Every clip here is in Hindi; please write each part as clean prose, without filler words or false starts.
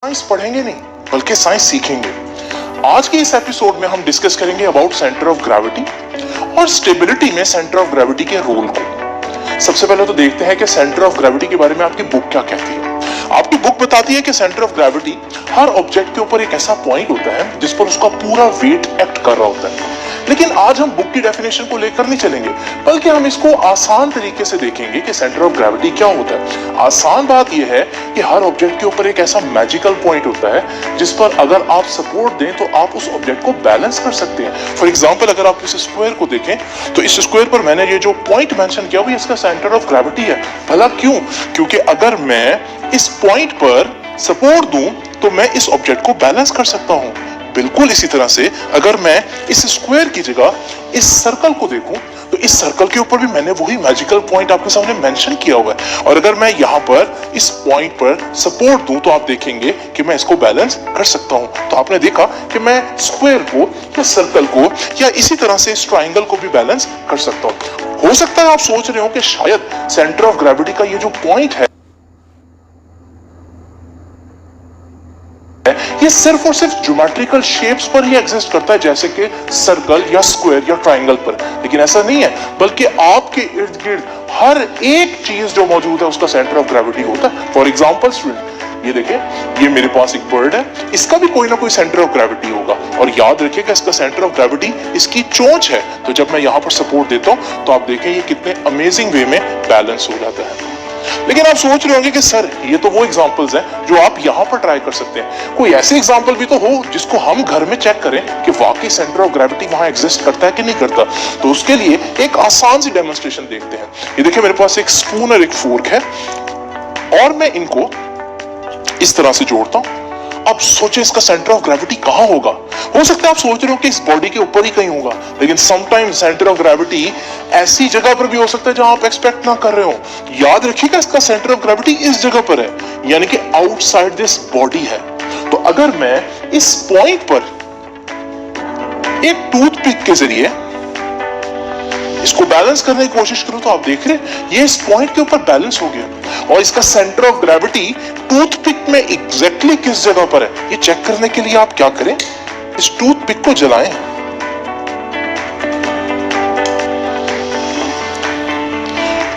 साइंस पढ़ेंगे नहीं बल्कि साइंस सीखेंगे। आज के इस एपिसोड में हम डिस्कस करेंगे अबाउट सेंटर ऑफ ग्रेविटी और स्टेबिलिटी में सेंटर ऑफ ग्रेविटी के रोल को। सबसे पहले तो देखते हैं कि सेंटर ऑफ ग्रेविटी के बारे में आपकी बुक क्या कहती है। आपकी बुक बताती है कि centre of gravity her object के ऊपर एक ऐसा पॉइंट होता है जिस पर उसका पूरा वेट एक्ट कर रहा होता है। लेकिन आज हम बुक की डेफिनेशन को लेकर नहीं चलेंगे बल्कि हम इसको आसान तरीके से देखेंगे कि सेंटर ऑफ ग्रेविटी क्या होता है। आसान बात यह है कि हर ऑब्जेक्ट के ऊपर एक ऐसा मैजिकल पॉइंट होता है जिस पर अगर आप सपोर्ट दें तो आप उस ऑब्जेक्ट को बैलेंस कर सकते हैं। फॉर एग्जांपल अगर आप इस स्क्वायर को देखें तो इस स्क्वायर पर मैंने ये जो पॉइंट मेंशन किया वो इसका सेंटर ऑफ ग्रेविटी है। भला क्यों? क्योंकि अगर मैं इस पॉइंट पर सपोर्ट दूं तो मैं इस ऑब्जेक्ट को बैलेंस कर सकता हूं। बिल्कुल इसी तरह से अगर मैं इस स्क्वायर की जगह इस सर्कल को देखूं तो इस सर्कल के ऊपर भी मैंने वही मैजिकल पॉइंट आपके सामने मेंशन किया हुआ है और अगर मैं यहाँ पर इस पॉइंट पर सपोर्ट दूं तो आप देखेंगे कि मैं इसको बैलेंस कर सकता हूं। तो आपने देखा कि मैं स्क्वायर को या सर्कल को या इसी तरह से इस ट्राइंगल को भी बैलेंस कर सकता हूं। हो सकता है आप सोच रहे हो कि शायद सेंटर ऑफ ग्रेविटी का ये जो पॉइंट है ये सिर्फ और सिर्फ ज्योमेट्रिकल शेप्स पर ही एग्जिस्ट करता है, जैसे कि सर्कल या स्क्वायर या ट्राइंगल पर। लेकिन ऐसा नहीं है, बल्कि आपके इर्द गिर्द हर एक चीज जो मौजूद है उसका सेंटर ऑफ ग्रेविटी होता है। फॉर एग्जांपल स्टूडेंट, ये देखिए, ये मेरे पास एक बर्ड है, इसका भी कोई ना कोई सेंटर ऑफ ग्रेविटी होगा और याद रखिएगा इसका सेंटर ऑफ ग्रेविटी इसकी चोंच है। तो जब मैं यहां पर सपोर्ट देता हूं तो आप देखें ये कितने अमेजिंग वे में बैलेंस हो जाता है। लेकिन आप सोच रहे होंगे कि सर ये तो वो एग्जांपल्स हैं जो आप यहां पर ट्राई कर सकते हैं। कोई ऐसे एग्जांपल भी तो हो जिसको हम घर में चेक करें कि वाकई सेंटर ऑफ ग्रेविटी वहां एग्जिस्ट करता है कि नहीं करता। तो उसके लिए एक आसान सी डेमोन्स्ट्रेशन देखते हैं। ये देखिए, मेरे पास एक स्पून और एक फोर्क है और मैं इनको इस तरह से जोड़ता हूं। अब सोचें इसका सेंटर ऑफ ग्रेविटी कहां होगा। हो सकता है आप सोच रहे हो कि इस बॉडी के ऊपर ही कहीं होगा, लेकिन समटाइम्स सेंटर ऑफ ग्रेविटी ऐसी जगह पर भी हो सकता है जहां आप एक्सपेक्ट ना कर रहे हो। याद रखिएगा इसका सेंटर ऑफ ग्रेविटी इस जगह पर है, यानी कि आउटसाइड दिस बॉडी है। तो अगर मैं इस पॉइंट पर एक टूथपिक के जरिए इसको बैलेंस करने की कोशिश करूं तो आप देख रहे हैं ये इस पॉइंट के ऊपर बैलेंस हो गया और इसका सेंटर ऑफ ग्रेविटी टूथपिक में एग्जैक्टली किस जगह पर है ये चेक करने के लिए आप क्या करें, इस टूथपिक को जलाएं।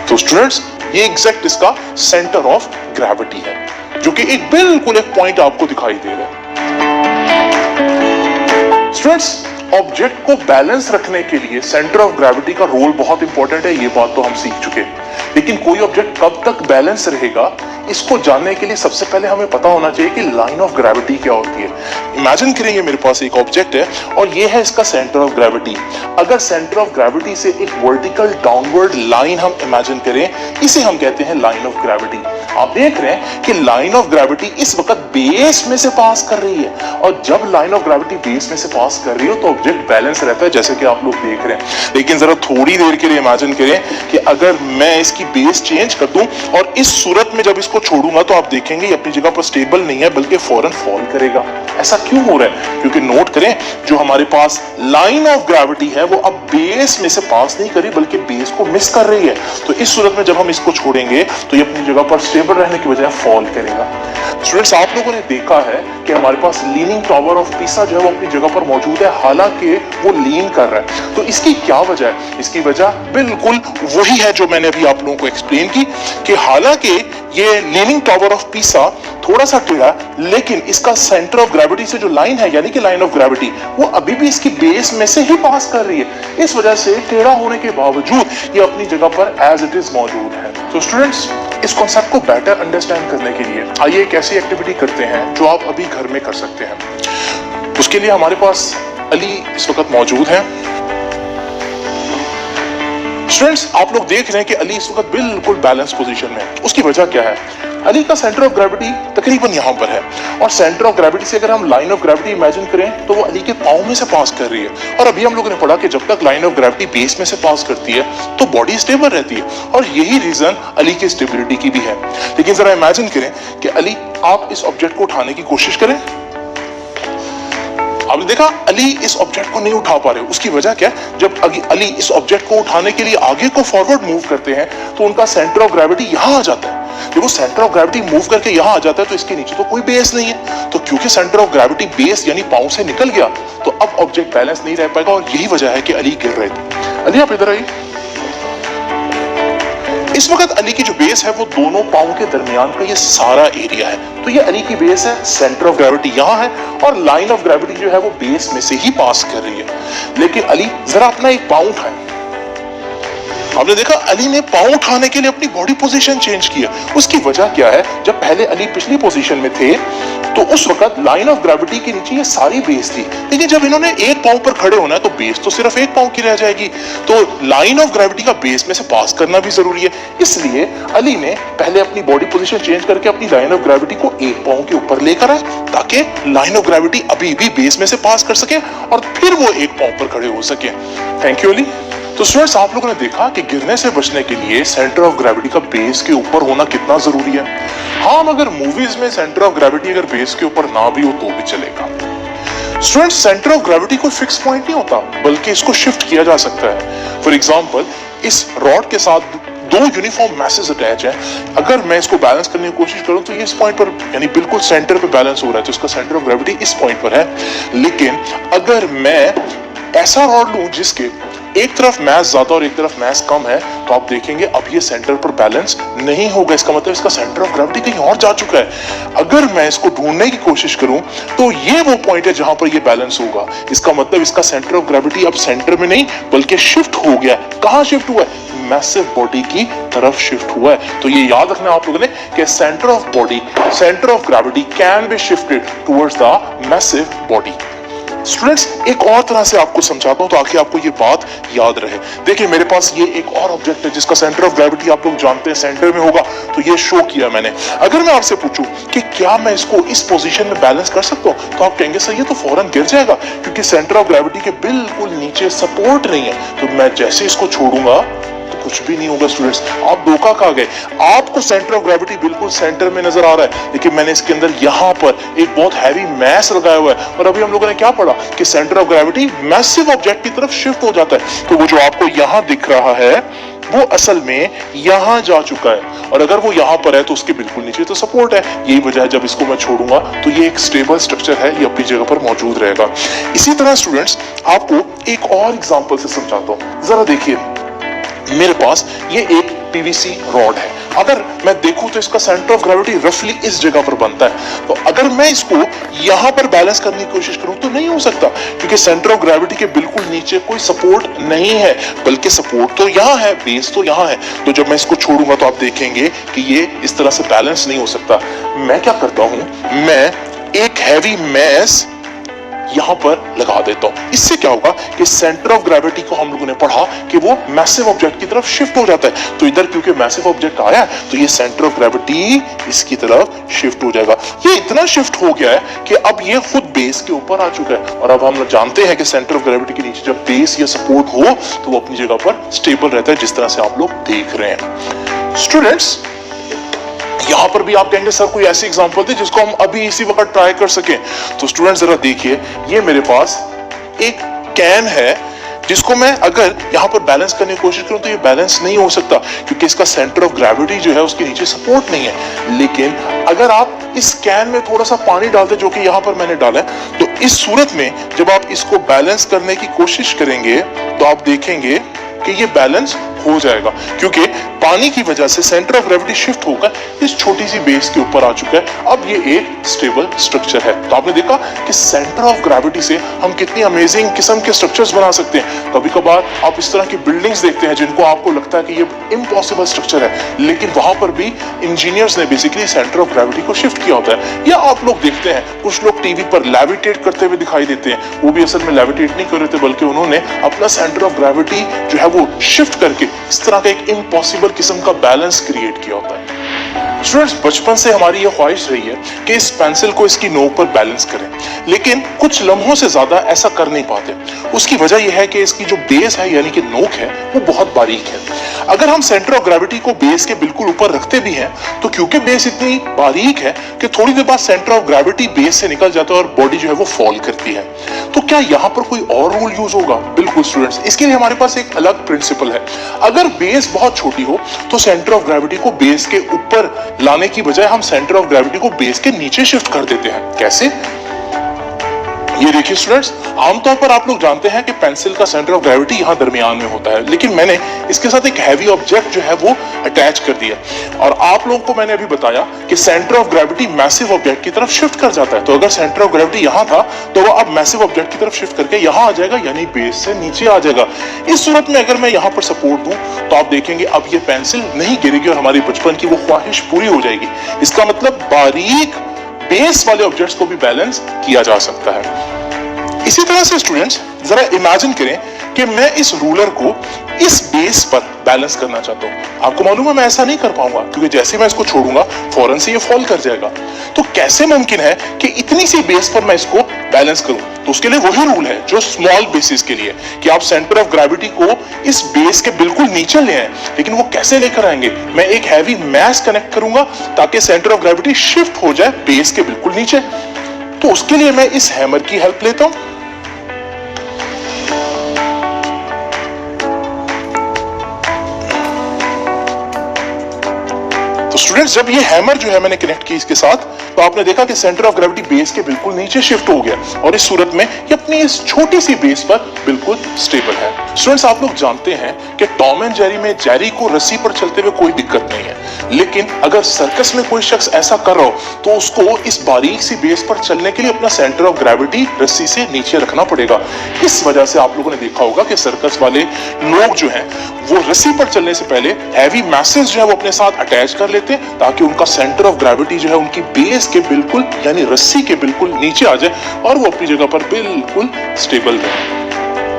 तो स्टूडेंट्स, ये एग्जैक्ट इसका सेंटर ऑफ ग्रेविटी है जो कि एक बिल्कुल एक पॉइंट आपको दिखाई दे रहा है। स्टूडेंट्स, ऑब्जेक्ट को बैलेंस रखने के लिए सेंटर ऑफ ग्रेविटी का रोल बहुत इंपॉर्टेंट है, ये बात तो हम सीख चुके हैं। लेकिन कोई ऑब्जेक्ट कब तक बैलेंस रहेगा इसको जानने के लिए सबसे पहले हमें पता होना चाहिए कि लाइन ऑफ ग्रेविटी क्या होती है। इमेजिन करेंगे मेरे पास एक ऑब्जेक्ट है और ये है इसका सेंटर ऑफ ग्रेविटी। अगर सेंटर ऑफ ग्रेविटी से एक वर्टिकल डाउनवर्ड लाइन हम इमेजिन करें, इसे हम कहते हैं लाइन ऑफ ग्रेविटी। आप देख रहे हैं कि लाइन ऑफ ग्रेविटी इस वक्त बेस में से पास कर रही है और जब लाइन ऑफ ग्रेविटी बेस में से पास कर रही हो तो ऑब्जेक्ट बैलेंस रहता है, जैसे कि आप लोग देख रहे हैं। लेकिन जरा थोड़ी देर के लिए इमेजिन करें कि अगर मैं इसकी बेस चेंज कर दूं और इस सूरत में जब इसको छोड़ूंगा तो आप देखेंगे ये अपनी जगह पर स्टेबल नहीं है बल्कि फौरन फॉल करेगा। ऐसा क्यों हो रहा है? क्योंकि नोट करें, जो हमारे पास लाइन ऑफ ग्रेविटी है वो अब बेस में से पास नहीं करी बल्कि बेस को मिस कर रही है। तो इस सूरत में जब हम इसको छोड़ेंगे तो ये अपनी जगह पर स्टेबल रहने की बजाय फॉल करेगा। स्टूडेंट्स, आप लोगों ने देखा है कि हमारे पास लीनिंग टावर ऑफ पीसा जो है वो अपनी जगह पर मौजूद है, हालांकि वो लीन कर रहा है। तो इसकी क्या वजह है? इसकी वजह बिल्कुल वही है जो मैंने अभी आप लोगों को एक्सप्लेन की कि हालांकि ये लीनिंग टावर ऑफ पीसा थोड़ा सा टेढ़ा, लेकिन इसका सेंटर ऑफ ग्रेविटी से जो लाइन है यानी कि लाइन ऑफ ग्रेविटी वो अभी भी इसकी बेस में से ही पास कर रही है। इस वजह से टेढ़ा होने के बावजूद ये अपनी जगह पर एज इट इज मौजूद है। तो स्टूडेंट्स, इस कॉन्सेप्ट को बेटर अंडरस्टैंड करने के लिए आइए एक ऐसी एक्टिविटी करते हैं जो आप अभी घर में कर सकते हैं। उसके लिए हमारे पास अली इस वक्त मौजूद है। स्टूडेंट्स, आप लोग देख रहे हैं कि अली इस वक्त बिल्कुल बैलेंस पोजीशन में है। उसकी वजह क्या है? अली का सेंटर ऑफ ग्रेविटी तकरीबन यहां पर है और सेंटर ऑफ ग्रेविटी से अगर हम लाइन ऑफ ग्रेविटी इमेजिन करें तो वो अली के पांव में से पास कर रही है। और अभी हम लोगों ने पढ़ा कि जब तक लाइन ऑफ ग्रेविटी बेस में से पास करती है तो बॉडी स्टेबल रहती है और यही रीजन अली की स्टेबिलिटी की भी है। लेकिन जरा इमेजिन करें कि अली, आप इस ऑब्जेक्ट को उठाने की कोशिश करें। आपने देखा अली इस ऑब्जेक्ट को नहीं उठा पा रहे। उसकी वजह क्या है? जब अली इस ऑब्जेक्ट को उठाने के लिए आगे को फॉरवर्ड मूव करते हैं तो उनका सेंटर ऑफ ग्रेविटी यहां आ जाता है जब वो सेंटर ऑफ ग्रेविटी मूव करके यहाँ आ जाता है तो इसके नीचे तो कोई बेस नहीं है, तो क्योंकि सेंटर ऑफ ग्रेविटी बेस यानी पाँव से निकल गया तो अब ऑब्जेक्ट बैलेंस नहीं रह पाएगा, और यही वजह है कि अली गिर रहे थे। अली आप इधर आइए। इस वक्त अली की जो बेस है वो दोनों पाँव के दरमियान का ये सारा एरिया है, तो ये अली की बेस है, सेंटर ऑफ ग्रेविटी यहाँ है और लाइन ऑफ ग्रेविटी जो है वो बेस में से ही पास कर रही है। लेकिन अली जरा अपना एक पाँव उठाए। आपने देखा अली ने पाँव उठाने के लिए अपनी बॉडी पोजीशन चेंज किया। उसकी वजह क्या है, जब पहले अली पिछली पोजीशन में थे तो उस वक्त लाइन ऑफ ग्रेविटी के नीचे ये सारी बेस थी, लेकिन जब इन्होंने एक पाँव पर खड़े होना है तो बेस तो सिर्फ एक पाँव की रह जाएगी, तो लाइन ऑफ ग्रेविटी का बेस में से पास करना भी जरूरी है। इसलिए अली ने पहले अपनी बॉडी पोजीशन चेंज करके अपनी लाइन ऑफ ग्रेविटी को एक पाँव के ऊपर लेकर आए ताकि लाइन ऑफ ग्रेविटी अभी भी बेस में से पास कर सके और फिर वो एक पाँव पर खड़े हो सके। Thank you Ali. तो स्टूडेंट्स, आप लोगों ने देखा कि गिरने से बचने के लिए सेंटर ऑफ ग्रेविटी का बेस के ऊपर होना कितना जरूरी है। हाँ, मगर मूवीज में सेंटर ऑफ ग्रेविटी अगर बेस के ऊपर ना भी हो तो भी चलेगा। स्टूडेंट्स, सेंटर ऑफ ग्रेविटी कोई फिक्स पॉइंट नहीं होता, बल्कि इसको शिफ्ट किया जा सकता है। फॉर एग्जाम्पल, इस रॉड के साथ दो यूनिफॉर्म मैसेज अटैच है, अगर मैं इसको बैलेंस करने की कोशिश करूं तो ये इस पॉइंट पर यानी बिल्कुल सेंटर पे बैलेंस हो रहा है, तो इसका सेंटर ऑफ ग्रेविटी इस पॉइंट पर है। लेकिन अगर मैं ऐसा रॉड लूं जिसके एक तरफ मास ज्यादा और एक तरफ मास कम है, तो आप देखेंगे अब ये सेंटर पर बैलेंस नहीं होगा। इसका मतलब इसका सेंटर ऑफ ग्रेविटी कहीं और जा चुका है। अगर मैं इसको ढूंढने की कोशिश करूं तो ये वो पॉइंट है जहां पर ये बैलेंस होगा। इसका मतलब इसका सेंटर ऑफ ग्रेविटी अब सेंटर में नहीं बल्कि शिफ्ट हो गया। कहां शिफ्ट हुआ है? मैसिव बॉडी की तरफ शिफ्ट हुआ है। तो ये याद रखना आप लोगों ने कि centre of body, centre of gravity can be shifted towards the massive body. Students, एक और तरह से आपको समझाता हूं ताकि आपको ये बात याद रहे। देखिए, मेरे पास ये एक और ऑब्जेक्ट है जिसका सेंटर ऑफ ग्रेविटी आप लोग जानते हैं सेंटर में होगा, तो ये शो किया मैंने। अगर मैं आपसे पूछूं कि क्या मैं इसको इस पोजीशन में बैलेंस कर सकता हूं, तो आप कहेंगे सर ये तो फौरन गिर जाएगा क्योंकि सेंटर ऑफ ग्रेविटी के बिल्कुल नीचे सपोर्ट नहीं है। तो मैं जैसे इसको छोड़ूंगा कुछ भी नहीं होगा। स्टूडेंट्स, आप धोखा खा गए। आपको सेंटर ऑफ ग्रेविटी बिल्कुल सेंटर में नजर आ रहा है, लेकिन मैंने इसके अंदर यहाँ पर एक बहुत हैवी मैस लगाया हुआ है, और अभी हम लोगों ने क्या पढ़ा कि centre of gravity massive object की तरफ शिफ्ट हो जाता है। तो वो जो आपको यहाँ दिख रहा है वो असल में यहाँ जा चुका है, और अगर वो यहाँ पर है तो उसके बिल्कुल नीचे तो सपोर्ट है। यही वजह है जब इसको मैं छोड़ूंगा तो ये एक स्टेबल स्ट्रक्चर है, ये अपनी जगह पर मौजूद रहेगा। इसी तरह स्टूडेंट्स, आपको एक और एग्जाम्पल से समझाता हूँ। जरा देखिए, मेरे पास ये एक पीवीसी रॉड है। अगर मैं देखूं तो इसका सेंटर ऑफ ग्रेविटी रफली इस जगह पर बनता है, तो अगर मैं इसको यहां पर बैलेंस करने की कोशिश करूं तो नहीं हो सकता क्योंकि सेंटर ऑफ ग्रेविटी के बिल्कुल नीचे कोई सपोर्ट नहीं है, बल्कि सपोर्ट तो यहां है, बेस तो यहां है। तो जब मैं इसको छोड़ूंगा तो आप देखेंगे कि ये इस तरह से बैलेंस नहीं हो सकता। मैं क्या करता हूं, मैं एक हैवी मैस यहां पर लगा देता हूं। इससे क्या होगा कि सेंटर ऑफ ग्रेविटी को हम लोगों ने पढ़ा कि वो मैसिव ऑब्जेक्ट की तरफ शिफ्ट हो जाता है। तो इधर क्योंकि मैसिव ऑब्जेक्ट आया तो ये सेंटर ऑफ ग्रेविटी इसकी तरफ शिफ्ट हो जाएगा। ये इतना शिफ्ट हो गया है कि अब ये खुद बेस के ऊपर आ चुका है, और अब हम जानते हैं कि सेंटर ऑफ ग्रेविटी के नीचे जब बेस या सपोर्ट हो तो वो अपनी जगह पर स्टेबल रहता है, जिस तरह से आप लोग देख रहे हैं। स्टूडेंट्स, यहां पर भी आप कहेंगे सर कोई ऐसी एग्जांपल थी जिसको हम अभी इसी वक्त ट्राई कर सकें। तो स्टूडेंट जरा देखिए, ये मेरे पास एक कैन है जिसको मैं अगर यहां पर बैलेंस करने की कोशिश करूं तो ये बैलेंस नहीं हो सकता क्योंकि इसका सेंटर ऑफ ग्रेविटी जो है उसके नीचे सपोर्ट नहीं है। लेकिन अगर आप इस कैन में थोड़ा सा पानी डालते जो कि यहां पर मैंने डाला है, तो इस सूरत में जब आप इसको बैलेंस करने की कोशिश करेंगे तो आप देखेंगे कि ये बैलेंस हो जाएगा क्योंकि पानी की वजह से सेंटर ऑफ ग्रेविटी शिफ्ट होकर इस छोटी सी बेस के ऊपर आ चुका है। अब ये एक स्टेबल स्ट्रक्चर है। तो आपने देखा कि सेंटर ऑफ ग्रेविटी से हम कितनी अमेजिंग किस्म के स्ट्रक्चर्स बना सकते हैं। कभी कभार आप इस तरह की बिल्डिंग्स देखते हैं जिनको आपको लगता है कि ये इम्पॉसिबल स्ट्रक्चर है, लेकिन वहां पर भी इंजीनियर्स ने बेसिकली सेंटर ऑफ ग्रेविटी को शिफ्ट किया होता है। या आप लोग देखते हैं कुछ लोग टीवी पर लेविटेट करते हुए दिखाई देते हैं, वो भी असल में लेविटेट नहीं कर रहे थे बल्कि उन्होंने अपना सेंटर ऑफ ग्रेविटी जो है वो शिफ्ट करके इस तरह का एक इम्पॉसिबल किस्म का बैलेंस क्रिएट किया होता है। स्टूडेंट्स, बचपन से हमारी ये ख्वाहिश रही है कि इस पेंसिल को इसकी नोक पर बैलेंस करें, लेकिन कुछ लम्हों से ज्यादा ऐसा कर नहीं पाते। उसकी वजह यह है कि इसकी जो बेस है यानी कि नोक है वो बहुत बारीक है। अगर हम सेंटर ऑफ ग्रेविटी को बेस के बिल्कुल ऊपर रखते भी हैं तो क्योंकि बेस इतनी बारीक है कि थोड़ी देर बाद सेंटर ऑफ ग्रेविटी बेस से निकल जाता है और बॉडी जो है वो फॉल करती है। तो क्या यहाँ पर कोई और रूल यूज होगा? बिल्कुल स्टूडेंट्स, इसके लिए हमारे पास एक अलग प्रिंसिपल है। अगर बेस बहुत छोटी हो तो सेंटर ऑफ ग्रेविटी को बेस के ऊपर लाने की बजाय हम सेंटर ऑफ ग्रेविटी को बेस के नीचे शिफ्ट कर देते हैं। कैसे? ये देखिए स्टूडेंट्स, आमतौर पर आप लोग जानते हैं कि पेंसिल का सेंटर ऑफ ग्रेविटी यहाँ दरमियान में होता है, लेकिन मैंने इसके साथ एक हैवी ऑब्जेक्ट जो है वो अटैच कर दिया और आप लोगों को मैंने अभी बताया कि centre of gravity massive object की तरफ शिफ्ट कर जाता है। तो अगर सेंटर ऑफ ग्रेविटी यहाँ था तो वह अब मैसिव ऑब्जेक्ट की तरफ शिफ्ट करके यहाँ आ जाएगा, यानी बेस से नीचे आ जाएगा। इस सूरत में अगर मैं यहाँ पर सपोर्ट दूं तो आप देखेंगे अब ये पेंसिल नहीं गिरेगी और हमारी बचपन की वो ख्वाहिश पूरी हो जाएगी। इसका मतलब बारीक बेस वाले ऑब्जेक्ट्स को भी बैलेंस किया जा सकता है। इसी तरह से स्टूडेंट्स, जरा इमेजिन करें कि मैं इस रूलर को इस बेस पर बैलेंस करना चाहता हूं। आपको मालूम है मैं ऐसा नहीं कर पाऊंगा क्योंकि जैसे मैं इसको छोड़ूंगा फौरन से ये फॉल कर जाएगा। तो कैसे मुमकिन है कि इतनी सी बेस पर मैं इसको बैलेंस करूं? तो उसके लिए वही रूल है जो स्मॉल बेसिस के लिए, कि आप सेंटर ऑफ ग्रेविटी को इस बेस के बिल्कुल नीचे ले आए। लेकिन वो कैसे लेकर आएंगे? मैं एक हैवी मैस कनेक्ट करूंगा ताकि सेंटर ऑफ ग्रेविटी शिफ्ट हो जाए बेस के बिल्कुल नीचे। तो उसके लिए मैं इस हैमर की हेल्प लेता हूं। तो स्टूडेंट्स, जब ये हैमर जो है मैंने कनेक्ट की इसके साथ, तो आपने देखा कि सेंटर ऑफ ग्रेविटी बेस के बिल्कुल नीचे शिफ्ट हो गया और इस सूरत में ये अपनी इस छोटी सी बेस पर बिल्कुल स्टेबल है। स्टूडेंट्स, आप लोग जानते हैं कि टॉम एंड जेरी में जेरी को रस्सी पर चलते हुए कोई दिक्कत नहीं है, लेकिन अगर सर्कस में कोई शख्स ऐसा कर रहा हो तो उसको इस बारीक सी बेस पर चलने के लिए अपना सेंटर ऑफ ग्रेविटी रस्सी से नीचे रखना पड़ेगा। इस वजह से आप लोगों ने देखा होगा कि सर्कस वाले लोग जो हैं वो रस्सी पर चलने से पहले हैवी मैसेज जो है वो अपने साथ अटैच कर लेते हैं ताकि उनका सेंटर ऑफ ग्रेविटी जो है उनकी बेस के बिल्कुल यानी रस्सी के बिल्कुल नीचे आ जाए और वो अपनी जगह पर बिल्कुल स्टेबल रहे।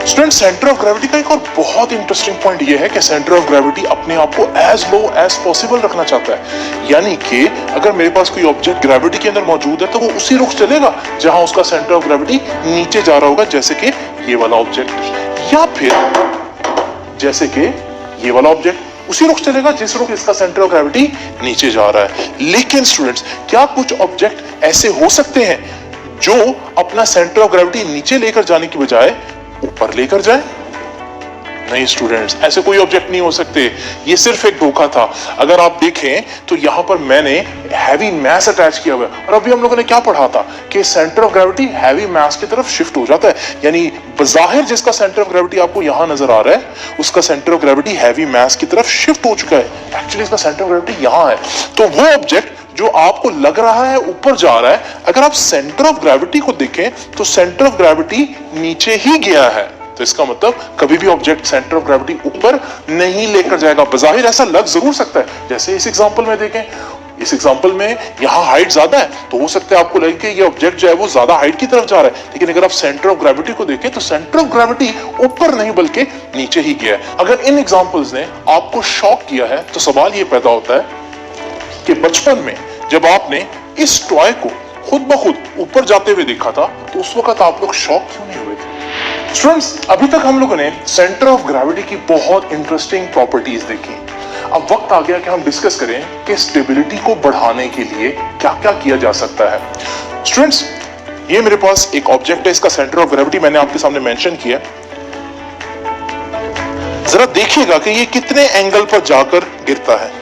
स्टूडेंट, सेंटर ऑफ ग्रेविटी का एक और बहुत इंटरेस्टिंग पॉइंट ये है कि सेंटर ऑफ ग्रेविटी अपने आप को एज लो एज पॉसिबल रखना चाहता है, यानी कि अगर मेरे पास कोई ऑब्जेक्ट ग्रेविटी के अंदर मौजूद है तो वो उसी रुख चलेगा जहां उसका सेंटर ऑफ ग्रेविटी नीचे जा रहा होगा, जैसे कि ये वाला ऑब्जेक्ट, या फिर जैसे कि ये वाला ऑब्जेक्ट उसी रुख चलेगा जिस रुख इसका सेंटर ऑफ ग्रेविटी नीचे जा रहा है। लेकिन स्टूडेंट्स, क्या कुछ ऑब्जेक्ट ऐसे हो सकते हैं जो अपना सेंटर ऑफ ग्रेविटी नीचे लेकर जाने की बजाय ऊपर लेकर जाए? नहीं स्टूडेंट्स, ऐसे कोई ऑब्जेक्ट नहीं हो सकते। ये सिर्फ एक धोखा था। अगर आप देखें तो यहां पर मैंने हैवी मास अटैच किया हुआ है और अभी हम लोगों ने क्या पढ़ा था कि सेंटर ऑफ ग्रेविटी हैवी मास की तरफ शिफ्ट हो जाता है, यानी बज़ाहिर जिसका सेंटर ऑफ ग्रेविटी आपको यहां नजर आ रहा है उसका सेंटर ऑफ ग्रेविटी हैवी मास की तरफ शिफ्ट हो चुका है। एक्चुअली इसका सेंटर ऑफ ग्रेविटी यहां है। तो वो ऑब्जेक्ट जो आपको लग रहा है ऊपर जा रहा है, अगर आप सेंटर ऑफ ग्रेविटी को देखें तो सेंटर ऑफ ग्रेविटी नीचे ही गया है। तो इसका मतलब कभी भी ऑब्जेक्ट सेंटर ऑफ ग्रेविटी ऊपर नहीं लेकर जाएगा। बज़ाहिर ऐसा लग जरूर सकता है, जैसे इस एग्जांपल में देखें, इस एग्जांपल में यहाँ हाइट ज्यादा है तो हो सकता है आपको लगे कि ये ऑब्जेक्ट जो है वो ज्यादा हाइट की तरफ जा रहा है, लेकिन अगर आप सेंटर ऑफ ग्रेविटी को देखें तो सेंटर ऑफ ग्रेविटी ऊपर नहीं बल्कि नीचे ही गया है। अगर इन एग्जांपल्स ने आपको शॉक किया है तो सवाल ये पैदा होता है कि बचपन में जब आपने इस टॉय को खुद ब खुद ऊपर जाते हुए देखा था तो उस वक्त आप लोग शॉक क्यों नहीं हुए थे? स्टूडेंट्स, अभी तक हम लोगों ने सेंटर ऑफ ग्रेविटी की बहुत इंटरेस्टिंग प्रॉपर्टीज देखी। अब वक्त आ गया कि हम डिस्कस करें कि स्टेबिलिटी को बढ़ाने के लिए क्या क्या किया जा सकता है। स्टूडेंट्स, ये मेरे पास एक ऑब्जेक्ट है, इसका सेंटर ऑफ ग्रेविटी मैंने आपके सामने मेंशन किया। जरा देखिएगा कि ये कितने एंगल पर जाकर गिरता है।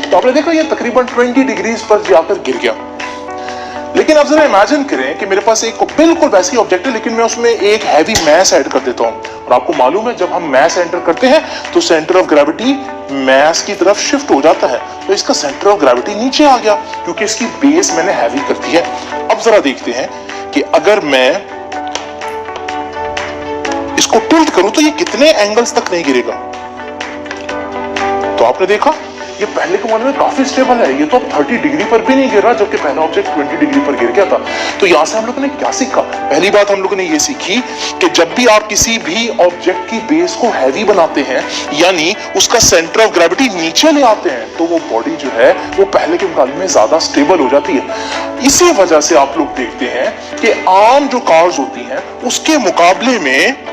तो आपने देखा ये तकरीबन 20 डिग्रीज पर जाकर गिर गया। लेकिन अब जरा इमेजिन करें कि मेरे पास एक बिल्कुल वैसी ऑब्जेक्ट है लेकिन मैं उसमें एक हैवी मैस ऐड कर देता हूं और आपको मालूम है जब हम मैस एंटर करते हैं तो सेंटर ऑफ ग्रेविटी मैस की तरफ शिफ्ट हो जाता है। तो इसका सेंटर ऑफ ग्रेविटी नीचे आ गया क्योंकि इसकी बेस मैंने हैवी कर दी है। अब जरा देखते हैं कि अगर मैं इसको टिल्ट करूं तो ये कितने एंगल्स तक नहीं गिरेगा। तो आपने देखा ये पहले के मुकाबले में काफी स्टेबल है, ये तो अब 30 डिग्री पर भी नहीं गिर रहा, जबकि पहला ऑब्जेक्ट 20 डिग्री पर गिर गया था। तो यहां से हम लोगों ने क्या सीखा? पहली बात हम लोगों ने ये सीखी कि जब भी आप किसी भी ऑब्जेक्ट की बेस को हैवी बनाते हैं, यानी उसका सेंटर ऑफ ग्रेविटी नीचे ले आते हैं, तो वो बॉडी जो है वो पहले के मुकाबले में ज्यादा स्टेबल हो जाती है। इसी वजह से आप लोग देखते हैं कि आम जो कार्स होती हैं उसके मुकाबले में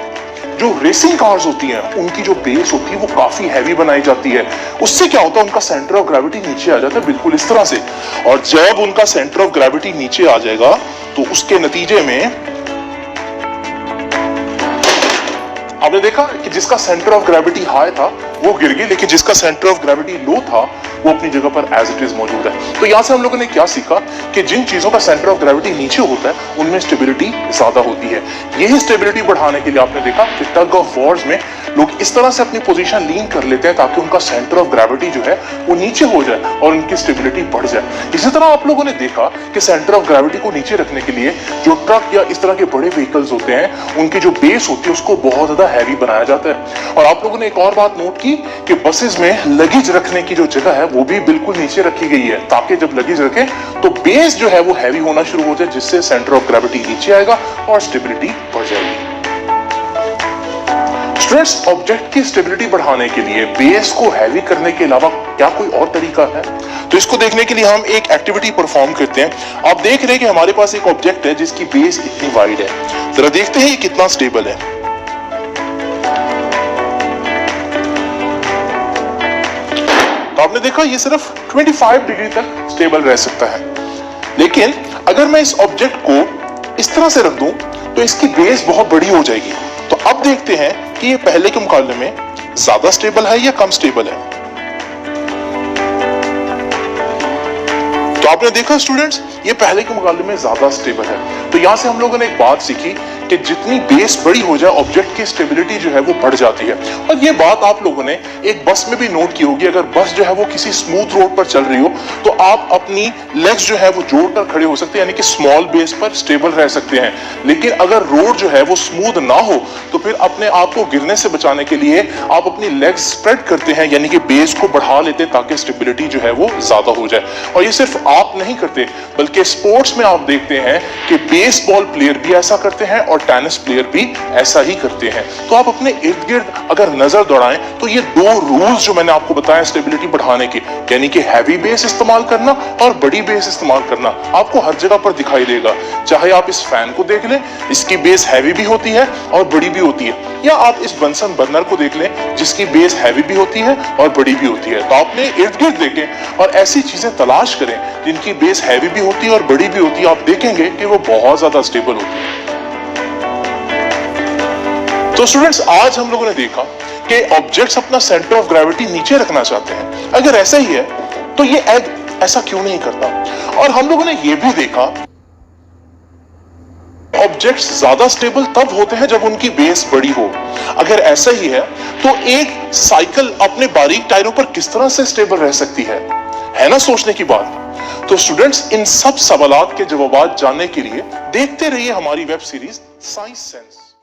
जो रेसिंग कार्स होती हैं उनकी जो बेस होती है वो काफी हैवी बनाई जाती है। उससे क्या होता है, उनका सेंटर ऑफ ग्रेविटी नीचे आ जाता है, बिल्कुल इस तरह से। और जब उनका सेंटर ऑफ ग्रेविटी नीचे आ जाएगा तो उसके नतीजे में आपने देखा कि जिसका सेंटर ऑफ ग्रेविटी हाई था वो गिर गई, लेकिन जिसका सेंटर ऑफ ग्रेविटी लो था वो अपनी जगह पर एज इट इज मौजूद है। तो यहां से हम लोगों ने क्या सीखा कि जिन चीजों का सेंटर ऑफ ग्रेविटी नीचे होता है उनमें स्टेबिलिटी ज्यादा होती है। यही स्टेबिलिटी बढ़ाने के लिए आपने देखा कि टग ऑफ वॉर्स में लोग इस तरह से अपनी पोजीशन लीन कर लेते हैं ताकि उनका सेंटर ऑफ ग्रेविटी जो है वो नीचे हो जाए और उनकी स्टेबिलिटी बढ़ जाए। इसी तरह आप लोगों ने देखा कि सेंटर ऑफ ग्रेविटी को नीचे रखने के लिए जो ट्रक या इस तरह के बड़े व्हीकल्स होते हैं उनकी जो बेस होती है उसको बहुत ज्यादा हैवी बनाया जाता है। और आप लोगों ने एक और बात नोट की कि बसेस में लगेज रखने की जो जगह है वो भी बिल्कुल नीचे रखी गई है ताकि जब लगेज रखें तो बेस जो है वो हैवी होना शुरू हो जाए, जिससे सेंटर ऑफ ग्रेविटी नीचे आएगा और स्टेबिलिटी बढ़ जाएगी। स्ट्रेस ऑब्जेक्ट की स्टेबिलिटी बढ़ाने के लिए बेस को हैवी करने के अलावा क्या कोई और तरीका है? तो इसको देखने के लिए हम एक एक्टिविटी परफॉर्म करते हैं। आप देख रहे हैं कि हमारे पास एक ऑब्जेक्ट है जिसकी बेस इतनी वाइड है। जरा देखते हैं ये कितना स्टेबल है। तो आपने देखा ये सिर्फ 25 डिग्री तक स्टेबल रह सकता है, लेकिन अगर मैं इस ऑब्जेक्ट को इस तरह से रख दूं तो इसकी बेस बहुत बड़ी हो जाएगी। तो अब देखते हैं कि ये पहले के मुकाबले में ज्यादा स्टेबल है या कम स्टेबल है। तो आपने देखा स्टूडेंट्स, ये पहले के मुकाबले में ज्यादा स्टेबल है। तो यहां से हम लोगों ने एक बात सीखी कि जितनी बेस बड़ी हो जाए ऑब्जेक्ट की स्टेबिलिटी जो है वो बढ़ जाती है। और ये बात आप लोगों ने एक बस में भी नोट की होगी। अगर बस जो है वो किसी स्मूथ रोड पर चल रही हो तो आप अपनी लेग्स जो है वो जोड़कर खड़े हो सकते हैं, यानी कि स्मॉल बेस पर स्टेबल रह सकते हैं। लेकिन अगर रोड जो है वो स्मूथ ना हो तो फिर अपने आप को गिरने से बचाने के लिए आप अपनी लेग्स स्प्रेड करते हैं, यानी कि बेस को बढ़ा लेते हैं ताकि स्टेबिलिटी जो है वो ज्यादा हो जाए। और ये सिर्फ आप नहीं करते बल्कि स्पोर्ट्स में आप देखते हैं कि बेसबॉल प्लेयर भी ऐसा करते हैं और टेनिस प्लेयर भी ऐसा ही करते हैं। तो आप अपने इर्द गिर्द अगर नजर दौड़ाएं तो ये दो रूल्स जो मैंने आपको बताया स्टेबिलिटी बढ़ाने के, यानी कि हैवी बेस इस्तेमाल करना और बड़ी बेस इस्तेमाल करना, आपको हर जगह पर दिखाई देगा। चाहे आप इस फैन को देख लें, इसकी बेस हैवी भी होती है और बड़ी भी होती है, या आप इस बंसन बर्नर को देख लें जिसकी बेस हैवी भी होती है और बड़ी भी होती है। तो आपने इर्द गिर्द देखें और ऐसी चीजें तलाश करें जिनकी बेस हैवी भी होती है और बड़ी भी होती है। आप देखेंगे कि वो बहुत ज्यादा स्टेबल होती है। तो स्टूडेंट्स, आज हम लोगों ने देखा कि ऑब्जेक्ट्स अपना सेंटर ऑफ ग्रेविटी नीचे रखना चाहते हैं। अगर ऐसा ही है तो ये एग ऐसा क्यों नहीं करता? और हम लोगों ने ये भी देखा ऑब्जेक्ट्स ज्यादा स्टेबल तब होते हैं जब उनकी बेस बड़ी हो। अगर ऐसा ही है तो एक साइकिल अपने बारीक टायरों पर किस तरह से स्टेबल रह सकती है ना सोचने की बात। तो स्टूडेंट्स, इन सब सवालात के जवाब जानने के लिए देखते रहिए हमारी वेब सीरीज साइंस सेंस।